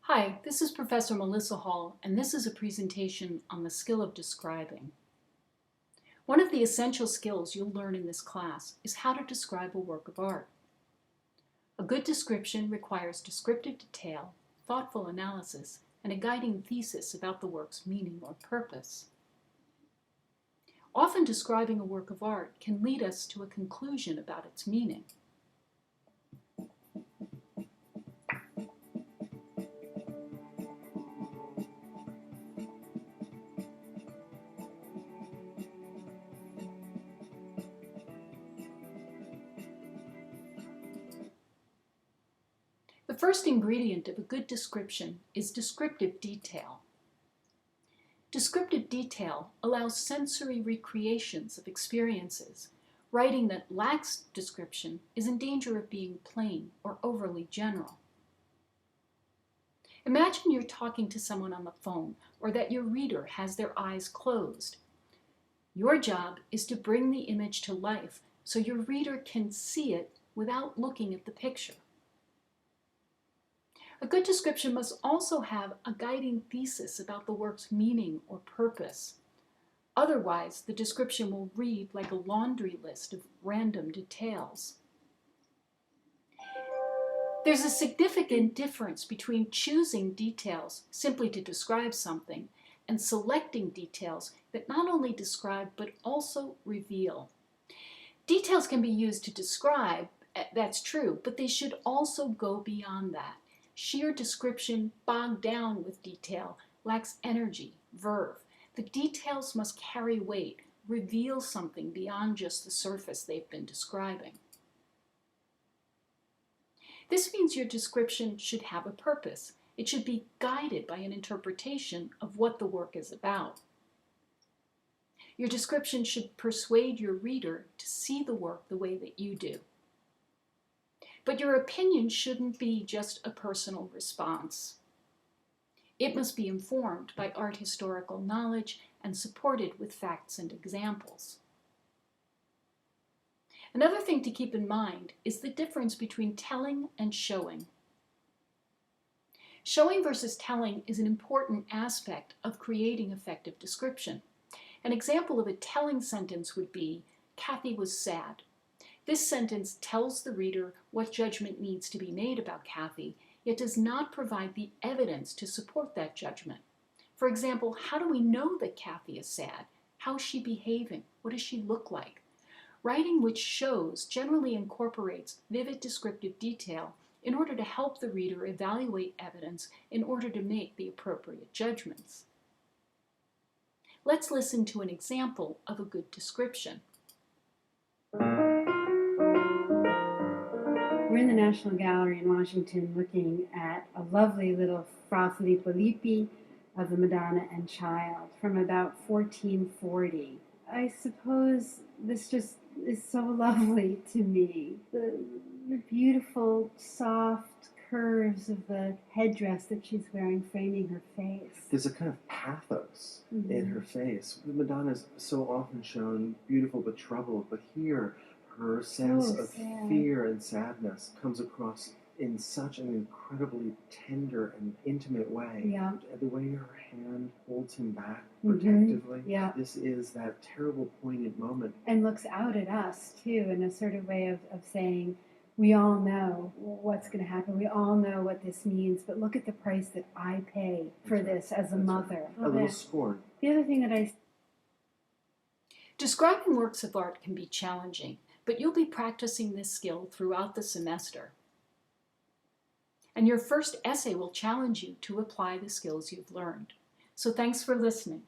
Hi, this is Professor Melissa Hall, and this is a presentation on the skill of describing. One of the essential skills you'll learn in this class is how to describe a work of art. A good description requires descriptive detail, thoughtful analysis, and a guiding thesis about the work's meaning or purpose. Often describing a work of art can lead us to a conclusion about its meaning. The first ingredient of a good description is descriptive detail. Descriptive detail allows sensory recreations of experiences. Writing that lacks description is in danger of being plain or overly general. Imagine you're talking to someone on the phone or that your reader has their eyes closed. Your job is to bring the image to life so your reader can see it without looking at the picture. A good description must also have a guiding thesis about the work's meaning or purpose. Otherwise, the description will read like a laundry list of random details. There's a significant difference between choosing details simply to describe something and selecting details that not only describe but also reveal. Details can be used to describe, that's true, but they should also go beyond that. Sheer description bogged down with detail lacks energy, verve. The details must carry weight, reveal something beyond just the surface they've been describing. This means your description should have a purpose. It should be guided by an interpretation of what the work is about. Your description should persuade your reader to see the work the way that you do. But your opinion shouldn't be just a personal response. It must be informed by art historical knowledge and supported with facts and examples. Another thing to keep in mind is the difference between telling and showing. Showing versus telling is an important aspect of creating effective description. An example of a telling sentence would be, "Kathy was sad." This sentence tells the reader what judgment needs to be made about Kathy, yet does not provide the evidence to support that judgment. For example, how do we know that Kathy is sad? How is she behaving? What does she look like? Writing which shows generally incorporates vivid descriptive detail in order to help the reader evaluate evidence in order to make the appropriate judgments. Let's listen to an example of a good description. We're in the National Gallery in Washington looking at a lovely little Fra Filippo Lippi of the Madonna and Child from about 1440. I suppose this just is so lovely to me. The beautiful, soft curves of the headdress that she's wearing framing her face. There's a kind of pathos in her face. The Madonna's so often shown beautiful but troubled, but here her sense of fear and sadness comes across in such an incredibly tender and intimate way. Yeah. The way her hand holds him back protectively. Yeah. This is that terrible, poignant moment. And looks out at us, too, in a sort of way of saying, we all know what's going to happen. We all know what this means, but look at the price that I pay for this as a mother. A little scorn. The other thing that Describing works of art can be challenging, but you'll be practicing this skill throughout the semester. And your first essay will challenge you to apply the skills you've learned. So thanks for listening.